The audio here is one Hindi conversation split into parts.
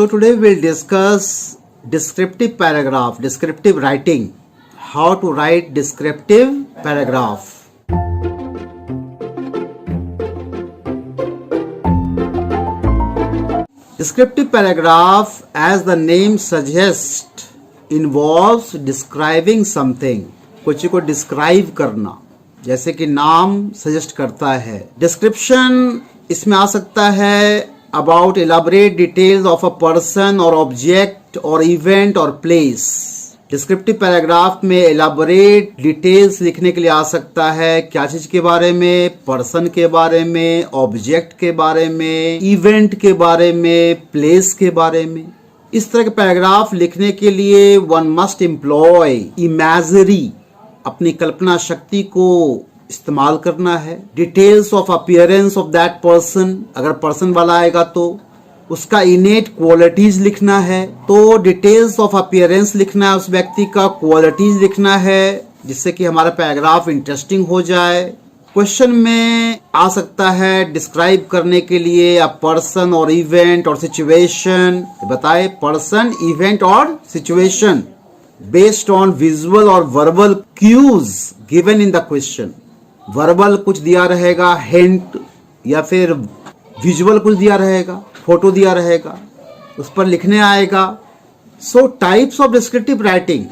So today we'll discuss descriptive paragraph, descriptive writing, how to write descriptive paragraph. Descriptive paragraph, as the name suggests, involves describing something. कुछ को डिस्क्राइब करना, जैसे कि नाम सजेस्ट करता है. डिस्क्रिप्शन इसमें आ सकता है about elaborate details of a person or object or event or place. Descriptive paragraph में elaborate details लिखने के लिए आ सकता है. क्या चीज के बारे में? पर्सन के बारे में, ऑब्जेक्ट के बारे में, इवेंट के बारे में, प्लेस के बारे में. इस तरह के पैराग्राफ लिखने के लिए one must employ imagery, अपनी कल्पना शक्ति को इस्तेमाल करना है. Details of appearance of that person, अगर पर्सन वाला आएगा तो उसका इनेट क्वालिटीज लिखना है. तो डिटेल्स ऑफ अपीयरेंस लिखना है उस व्यक्ति का, क्वालिटीज लिखना है, जिससे कि हमारा पैराग्राफ इंटरेस्टिंग हो जाए. क्वेश्चन में आ सकता है डिस्क्राइब करने के लिए अ पर्सन और इवेंट और सिचुएशन. बताए पर्सन, इवेंट और सिचुएशन बेस्ड ऑन विजुअल और verbal cues given in the question. Verbal कुछ दिया रहेगा, हिंट, या फिर विजुअल कुछ दिया रहेगा, फोटो दिया रहेगा, उस पर लिखने आएगा. So types of descriptive writing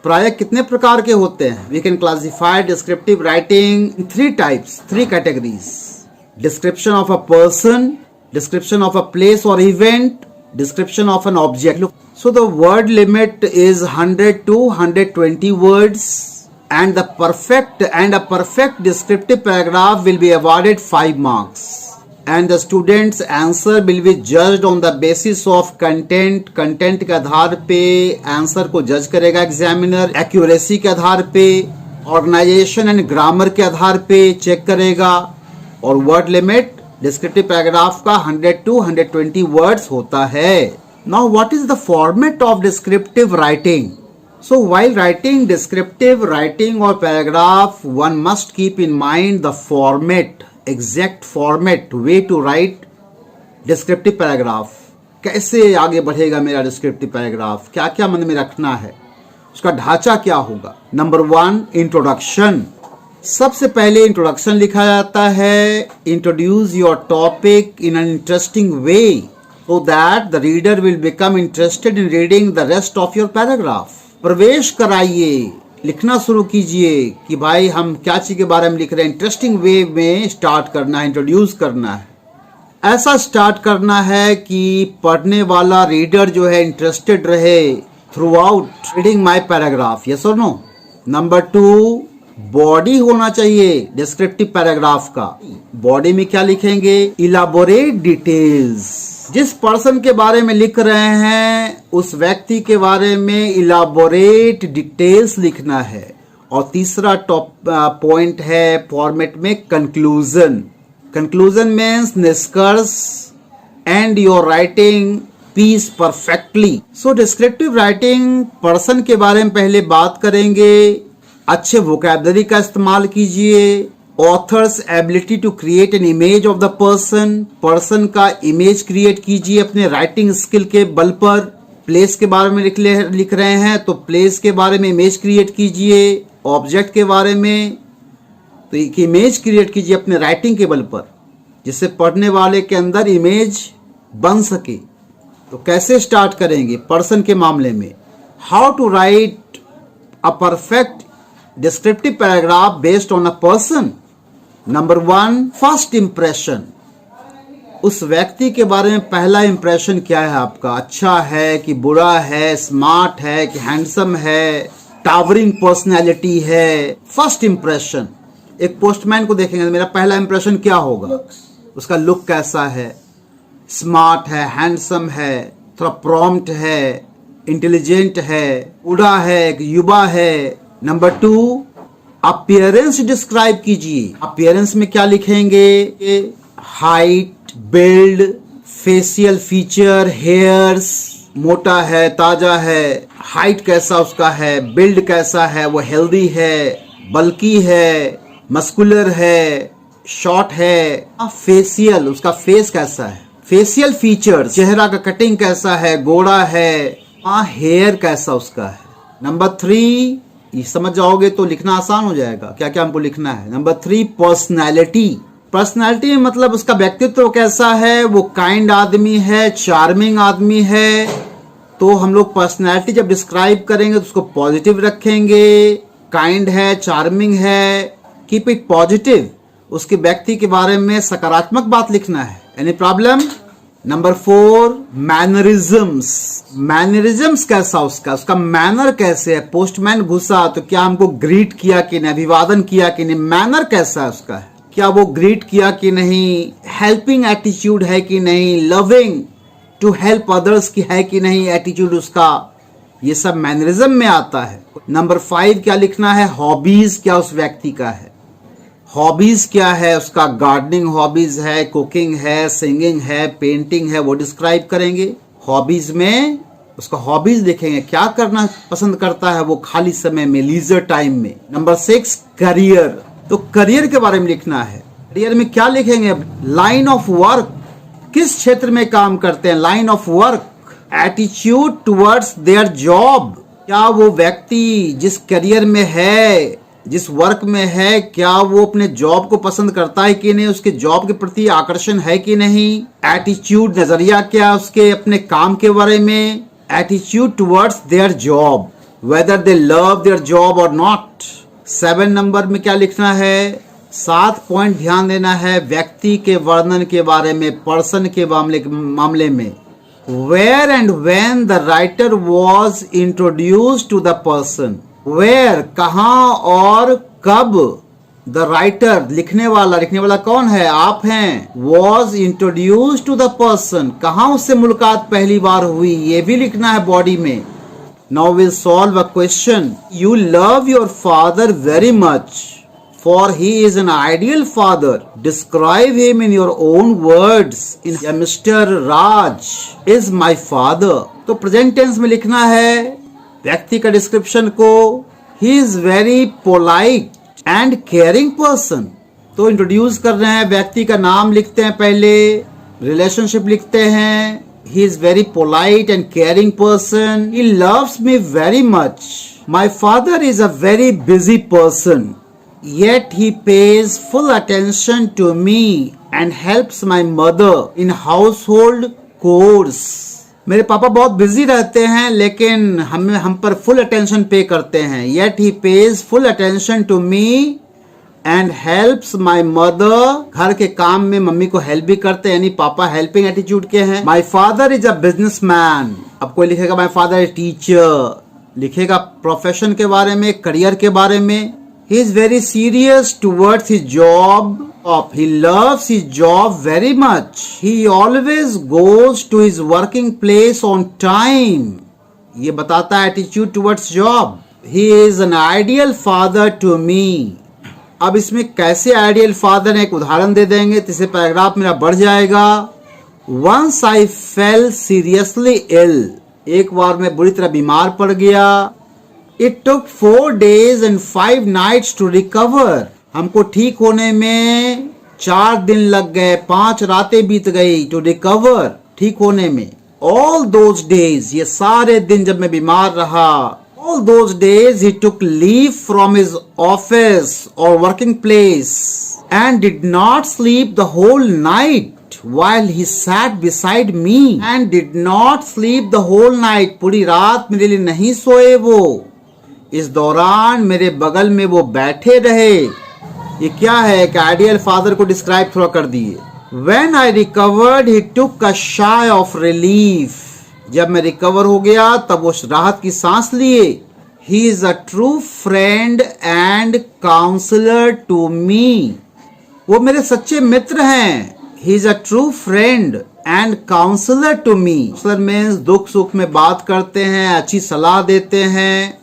प्राय कितने प्रकार के होते हैं? We can classify descriptive writing in 3 types, 3 categories. Description of a person, description of a place और event, description of an object. So the word limit is 100 to 120 words. And a perfect descriptive paragraph will be awarded 5 marks. And the student's answer will be judged on the basis of content. Content के आधार पे आंसर को जज करेगा एग्जामिनर. एक्यूरेसी के आधार पे, ऑर्गेनाइजेशन एंड ग्रामर के आधार पे चेक करेगा. और वर्ड लिमिट डिस्क्रिप्टिव पैराग्राफ का 100 to 120 words होता है. Now what is the format of descriptive writing? So while writing descriptive writing or paragraph, one must keep in mind the format, exact format, way to write descriptive paragraph. कैसे आगे बढ़ेगा मेरा descriptive paragraph? क्या क्या मन में रखना है? उसका ढांचा क्या होगा? Number 1, introduction. सबसे पहले इंट्रोडक्शन लिखा जाता है. Introduce your topic in an interesting way so that the reader will become interested in reading the rest of your paragraph. प्रवेश कराइए, लिखना शुरू कीजिए कि भाई हम क्या चीज के बारे में लिख रहे हैं. इंटरेस्टिंग वे में स्टार्ट करना है, इंट्रोड्यूस करना है. ऐसा स्टार्ट करना है कि पढ़ने वाला रीडर जो है इंटरेस्टेड रहे through out reading my paragraph. Yes और नो? नंबर 2, बॉडी होना चाहिए डिस्क्रिप्टिव पैराग्राफ का. बॉडी में क्या लिखेंगे? Elaborate details. जिस पर्सन के बारे में लिख रहे हैं उस व्यक्ति के बारे में इलाबोरेट डिटेल्स लिखना है. और तीसरा टॉप पॉइंट है फॉर्मेट में कंक्लूजन. कंक्लूजन मीन्स निष्कर्ष. End your writing piece perfectly. So descriptive writing person के बारे में पहले बात करेंगे. अच्छे वोकैबुलरी का इस्तेमाल कीजिए. Author's ability to create an image of the person. Person का इमेज क्रिएट कीजिए अपने राइटिंग स्किल के बल पर. प्लेस के बारे में लिख रहे हैं तो प्लेस के बारे में इमेज क्रिएट कीजिए. ऑब्जेक्ट के बारे में तो एक इमेज क्रिएट कीजिए अपने राइटिंग के बल पर, जिससे पढ़ने वाले के अंदर इमेज बन सके. तो कैसे स्टार्ट करेंगे पर्सन के मामले में? How to write a perfect descriptive paragraph based on a person. Number 1, first impression. उस व्यक्ति के बारे में पहला इंप्रेशन क्या है आपका? अच्छा है कि बुरा है, स्मार्ट है कि हैंडसम है, टावरिंग पर्सनैलिटी है. First impression. एक पोस्टमैन को देखेंगे तो मेरा पहला इंप्रेशन क्या होगा? उसका लुक कैसा है? स्मार्ट है, हैंडसम है, थोड़ा प्रॉम्प्ट है, इंटेलिजेंट है, बूढ़ा है, युवा है. नंबर 2, अपीयरेंस डिस्क्राइब कीजिए. अपीयरेंस में क्या लिखेंगे? Height, build, facial feature, hairs, मोटा है, ताजा है, हाइट कैसा उसका है, बिल्ड कैसा है, वो हेल्दी है, बल्की है, मस्कुलर है, शॉर्ट है. फेशियल, उसका फेस कैसा है, फेशियल फीचर्स, चेहरा का कटिंग कैसा है, गोरा है, हेयर कैसा उसका है। नंबर 3, ये समझ जाओगे तो लिखना आसान हो जाएगा क्या क्या हमको लिखना है। Number 3, personality. पर्सनैलिटी मतलब उसका व्यक्तित्व कैसा है, वो काइंड आदमी है, चार्मिंग आदमी है। तो हम लोग पर्सनैलिटी जब डिस्क्राइब करेंगे तो उसको पॉजिटिव रखेंगे, काइंड है, चार्मिंग है, कीप इट पॉजिटिव। उसके व्यक्ति के बारे में सकारात्मक बात लिखना है। Any problem? Number 4, mannerisms. Mannerisms कैसा उसका मैनर कैसे है। पोस्टमैन घुसा तो क्या हमको ग्रीट किया कि नहीं, अभिवादन किया कि नहीं, मैनर कैसा है उसका है, क्या वो ग्रीट किया कि नहीं, हेल्पिंग एटीट्यूड है कि नहीं, लविंग टू हेल्प अदर्स की है कि नहीं एटीट्यूड उसका, ये सब मैनरिज्म में आता है। नंबर 5 क्या लिखना है, हॉबीज क्या उस व्यक्ति का है। हॉबीज क्या है उसका, गार्डनिंग हॉबीज है, कुकिंग है, सिंगिंग है, पेंटिंग है, वो डिस्क्राइब करेंगे। हॉबीज में उसका हॉबीज लिखेंगे, क्या करना पसंद करता है वो खाली समय में, लीजर टाइम में। Number 6, career. तो करियर के बारे में लिखना है। करियर में क्या लिखेंगे, लाइन ऑफ वर्क, किस क्षेत्र में काम करते हैं, line of work. Attitude towards their job, क्या वो व्यक्ति जिस करियर में है, जिस वर्क में है, क्या वो अपने जॉब को पसंद करता है कि नहीं, उसके जॉब के प्रति आकर्षण है कि नहीं। एटीट्यूड, नजरिया क्या उसके अपने काम के बारे में। Attitude towards their job, whether they love their job और नॉट। 7 नंबर में क्या लिखना है, 7 पॉइंट ध्यान देना है व्यक्ति के वर्णन के बारे में, पर्सन के मामले में। Where and when the writer was introduced to the person. Where कहाँ और कब, द राइटर लिखने वाला कौन है, आप हैं। Was introduced to the person, कहाँ उससे मुलाकात पहली बार हुई, ये भी लिखना है बॉडी में। Now will solve a question. You love your father very much, for he is an ideal father. Describe him in your own words. In Mr. Raj is my father. तो प्रेजेंट टेंस में लिखना है व्यक्ति का डिस्क्रिप्शन को। He is very polite and caring person. तो इंट्रोड्यूस कर रहे हैं, व्यक्ति का नाम लिखते हैं, पहले रिलेशनशिप लिखते हैं। He is very polite and caring person. He loves me very much. My father is a very busy person. Yet he pays full attention to me and helps my mother in household chores. मेरे पापा बहुत बिजी रहते हैं लेकिन हम पर फुल अटेंशन पे करते हैं। Yet he pays full attention to me and helps my mother. घर के काम में मम्मी को हेल्प भी करते हैं, यानी पापा हेल्पिंग एटीट्यूड के हैं। My father is a businessman. अब कोई लिखेगा my father is teacher, लिखेगा प्रोफेशन के बारे में, करियर के बारे में। He is very serious towards his job. He loves his job very much. He always goes to his working place on time. ये बताता है attitude towards job. He is an ideal father to me. अब इसमें कैसे आइडियल फादर है एक उदाहरण दे देंगे, तीसरे पैराग्राफ मेरा बढ़ जाएगा। Once I fell seriously ill. एक बार मैं बुरी तरह बीमार पड़ गया। It took 4 days and 5 nights to recover. हमको ठीक होने में 4 दिन लग गए, 5 रातें बीत गई। To recover, ठीक होने में। All those days, ये सारे दिन जब मैं बीमार रहा, all those days he took leave from his office or working place and did not sleep the whole night while he sat beside me. And did not sleep the whole night, पूरी रात मेरे लिए नहीं सोए वो, इस दौरान मेरे बगल में वो बैठे रहे। ये क्या है कि आइडियल फादर को डिस्क्राइब थोड़ा कर दिए। When I recovered, he took a sigh of relief. जब मैं रिकवर हो गया तब वो राहत की सांस लिए। He is a true friend and counselor to me. वो मेरे सच्चे मित्र हैं। He is a true friend and counselor to me. Counselor means दुख सुख में बात करते हैं, अच्छी सलाह देते हैं।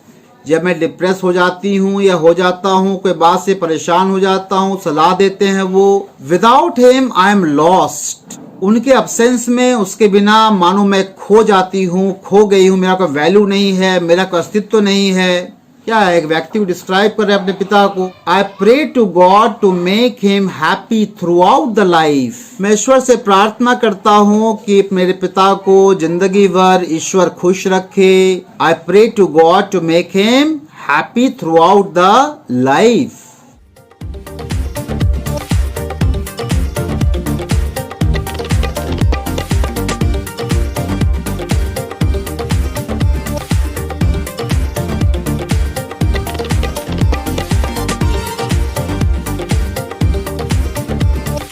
जब मैं डिप्रेस हो जाती हूँ या हो जाता हूँ, कोई बात से परेशान हो जाता हूँ, सलाह देते हैं वो। Without him I am lost, उनके अब्सेंस में, उसके बिना मानो मैं खो जाती हूँ, खो गई हूँ, मेरा कोई वैल्यू नहीं है, मेरा कोई अस्तित्व नहीं है। क्या है, एक व्यक्ति को डिस्क्राइब कर रहे हैं अपने पिता को। I pray to God to make him happy throughout the life. मैं ईश्वर से प्रार्थना करता हूँ कि मेरे पिता को जिंदगी भर ईश्वर खुश रखे। I pray to God to make him happy throughout the life.